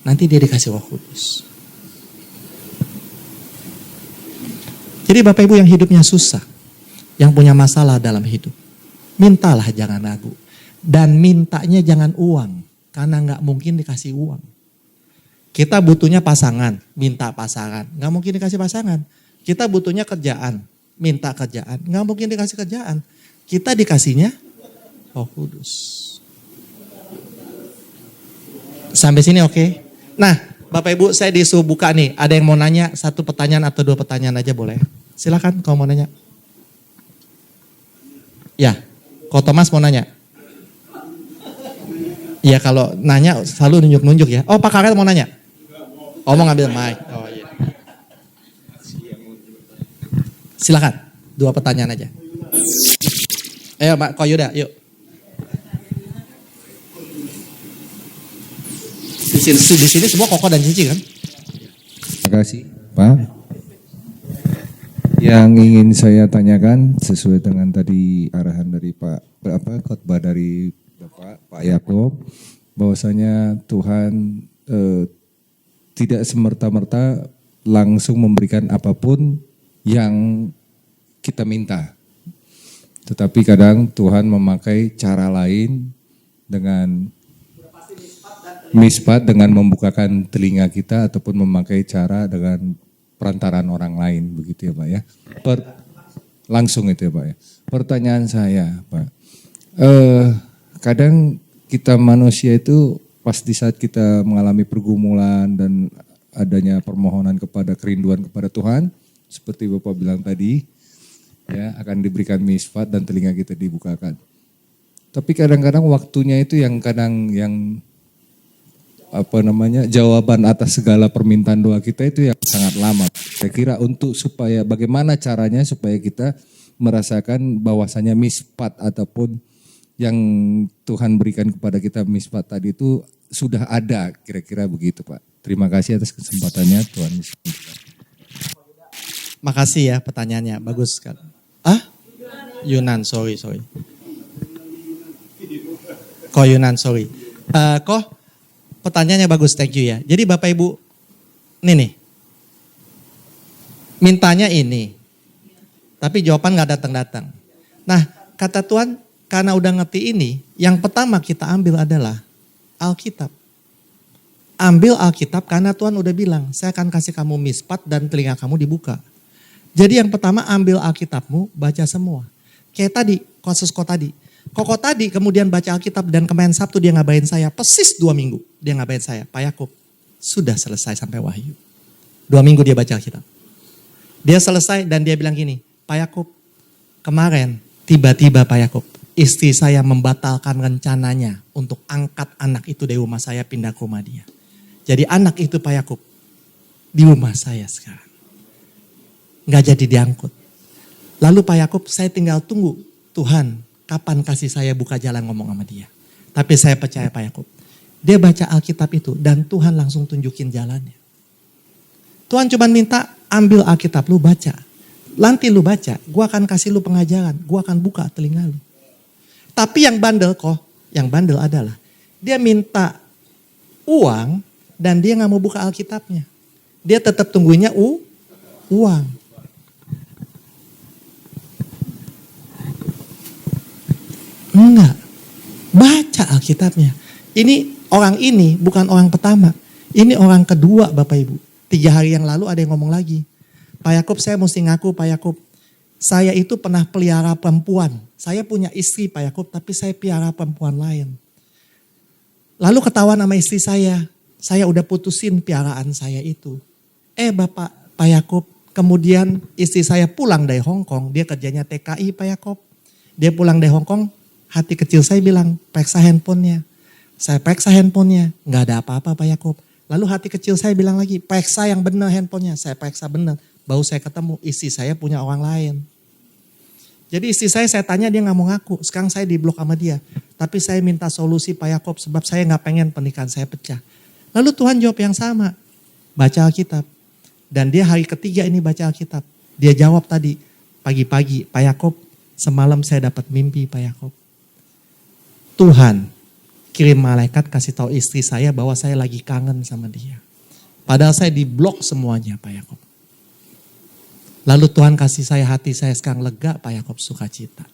Nanti dia dikasih Roh Kudus. Jadi Bapak Ibu yang hidupnya susah, yang punya masalah dalam hidup, mintalah jangan ragu. Dan mintanya jangan uang, karena nggak mungkin dikasih uang. Kita butuhnya pasangan, minta pasangan, nggak mungkin dikasih pasangan. Kita butuhnya kerjaan, minta kerjaan, nggak mungkin dikasih kerjaan. Kita dikasihnya Roh Kudus. Sampai sini oke? Nah, Bapak Ibu saya disuruh buka nih. Ada yang mau nanya 1 pertanyaan atau 2 pertanyaan aja boleh? Silakan kalau mau nanya. Ya, kalau Thomas mau nanya. Ya kalau nanya selalu nunjuk-nunjuk ya. Oh Pak Karet mau nanya? Oh mau ngambil mic. Oh iya. Silakan, 2 pertanyaan aja. Ayo Pak Koyuda, yuk. Di sini semua Koko dan Cici kan?
Terima kasih Pak. Yang ingin saya tanyakan sesuai dengan tadi arahan dari khotbah dari Pak Yakub, bahwasanya Tuhan tidak semerta-merta langsung memberikan apapun yang kita minta. Tetapi kadang Tuhan memakai cara lain dengan mispat dengan membukakan telinga kita ataupun memakai cara dengan perantaraan orang lain begitu ya Pak ya. Langsung itu ya Pak ya. Pertanyaan saya Pak, kadang kita manusia itu pas di saat kita mengalami pergumulan dan adanya permohonan kepada kerinduan kepada Tuhan, seperti Bapak bilang tadi, ya akan diberikan misfat dan telinga kita dibukakan. Tapi kadang-kadang waktunya itu yang jawaban atas segala permintaan doa kita itu yang sangat lama. Saya kira supaya bagaimana caranya supaya kita merasakan bahwasanya misfat ataupun yang Tuhan berikan kepada kita misfat tadi itu sudah ada, kira-kira begitu Pak. Terima kasih atas kesempatannya Tuhan Yesus.
Makasih ya pertanyaannya, bagus sekali. Yunan, sorry. Yunan, sorry. Pertanyaannya bagus, thank you ya. Jadi Bapak Ibu, nih. Mintanya ini. Tapi jawaban gak datang-datang. Nah, kata Tuhan, karena udah ngerti ini, yang pertama kita ambil adalah Alkitab. Ambil Alkitab karena Tuhan udah bilang, saya akan kasih kamu mispat dan telinga kamu dibuka. Jadi yang pertama ambil Alkitabmu, baca semua. Kayak tadi, kasus Koko tadi. Koko tadi kemudian baca Alkitab dan kemarin Sabtu dia ngabain saya. Persis 2 minggu dia ngabain saya. Pak Yakub, sudah selesai sampai Wahyu. 2 minggu dia baca Alkitab. Dia selesai dan dia bilang gini, Pak Yakub, kemarin tiba-tiba Pak Yakub, istri saya membatalkan rencananya untuk angkat anak itu dari rumah saya pindah ke rumah dia. Jadi anak itu Pak Yakub, di rumah saya sekarang. Nggak jadi diangkut. Lalu Pak Yakub, saya tinggal tunggu Tuhan kapan kasih saya buka jalan ngomong sama dia. Tapi saya percaya Pak Yakub, dia baca Alkitab itu dan Tuhan langsung tunjukin jalannya. Tuhan cuma minta ambil Alkitab lu baca. Nanti lu baca, gua akan kasih lu pengajaran, gua akan buka telinga lu. Tapi yang bandel yang bandel adalah dia minta uang dan dia nggak mau buka Alkitabnya. Dia tetap tungguinnya uang. Enggak, baca Alkitabnya. Ini orang ini bukan orang pertama, ini orang kedua Bapak Ibu. 3 hari yang lalu ada yang ngomong lagi. Pak Yakub, saya mesti ngaku Pak Yakub, saya itu pernah pelihara perempuan. Saya punya istri Pak Yakub, tapi saya pelihara perempuan lain. Lalu ketahuan sama istri saya udah putusin piaraan saya itu. Pak Yakub, kemudian istri saya pulang dari Hong Kong, dia kerjanya TKI Pak Yakub. Dia pulang dari Hong Kong, hati kecil saya bilang, periksa handphonenya. Saya periksa handphonenya, nggak ada apa-apa Pak Yakub. Lalu hati kecil saya bilang lagi, periksa yang benar handphonenya. Saya periksa benar, baru saya ketemu istri saya punya orang lain. Jadi istri saya tanya dia nggak mau ngaku. Sekarang saya diblok sama dia. Tapi saya minta solusi Pak Yakub sebab saya nggak pengen pernikahan saya pecah. Lalu Tuhan jawab yang sama, baca Alkitab. Dan dia hari ketiga ini baca Alkitab. Dia jawab tadi pagi-pagi, Pak Yakub, semalam saya dapat mimpi Pak Yakub. Tuhan kirim malaikat kasih tahu istri saya bahwa saya lagi kangen sama dia. Padahal saya diblok semuanya Pak Yakub. Lalu Tuhan kasih saya hati saya sekarang lega Pak Yakub, sukacita.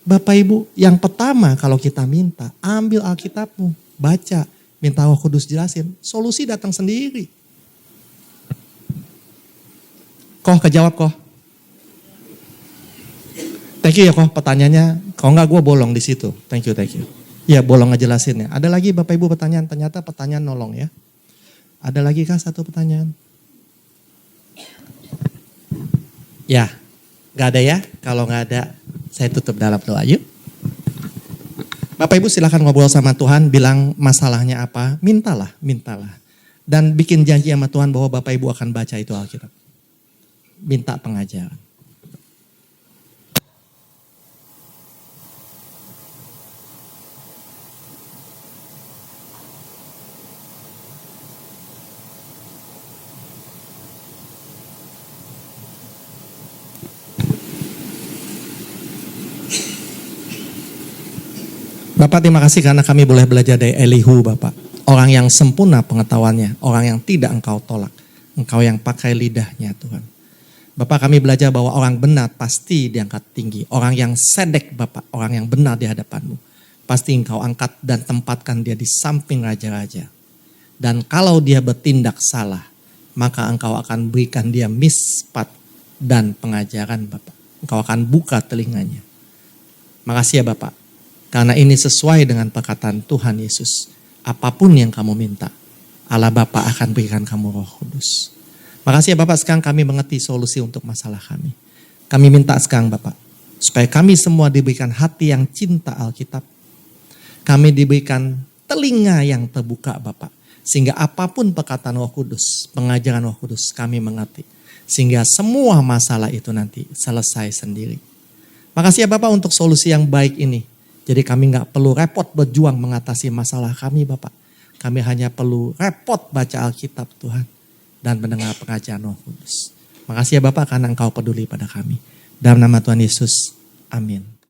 Bapak Ibu, yang pertama kalau kita minta, ambil Alkitabmu, baca, minta Roh Kudus jelasin, solusi datang sendiri. Kejawab Thank you ya pertanyaannya, kalau enggak gue bolong di situ. Thank you. Ya bolong ngejelasinnya. Ada lagi Bapak Ibu pertanyaan, ternyata pertanyaan nolong ya. Ada lagi kah satu pertanyaan? Ya, gak ada ya. Kalau gak ada, saya tutup dalam doa yuk. Bapak Ibu silakan ngobrol sama Tuhan, bilang masalahnya apa, mintalah. Dan bikin janji sama Tuhan bahwa Bapak Ibu akan baca itu Alkitab. Minta pengajaran. Bapak terima kasih karena kami boleh belajar dari Elihu Bapak. Orang yang sempurna pengetahuannya, orang yang tidak Engkau tolak. Engkau yang pakai lidahnya Tuhan. Bapak kami belajar bahwa orang benar pasti diangkat tinggi. Orang yang sedek Bapak, orang yang benar di hadapan-Mu. Pasti Engkau angkat dan tempatkan dia di samping raja-raja. Dan kalau dia bertindak salah, maka Engkau akan berikan dia mispat dan pengajaran Bapak. Engkau akan buka telinganya. Makasih ya Bapak. Karena ini sesuai dengan perkataan Tuhan Yesus. Apapun yang kamu minta, Allah Bapa akan berikan kamu Roh Kudus. Makasih ya Bapak, sekarang kami mengerti solusi untuk masalah kami. Kami minta sekarang Bapak, supaya kami semua diberikan hati yang cinta Alkitab. Kami diberikan telinga yang terbuka Bapak. Sehingga apapun perkataan Roh Kudus, pengajaran Roh Kudus kami mengerti. Sehingga semua masalah itu nanti selesai sendiri. Makasih ya Bapak untuk solusi yang baik ini. Jadi kami gak perlu repot berjuang mengatasi masalah kami Bapak. Kami hanya perlu repot baca Alkitab Tuhan. Dan mendengar pengajaran Roh Kudus. Makasih ya Bapak karena Engkau peduli pada kami. Dalam nama Tuhan Yesus, amin.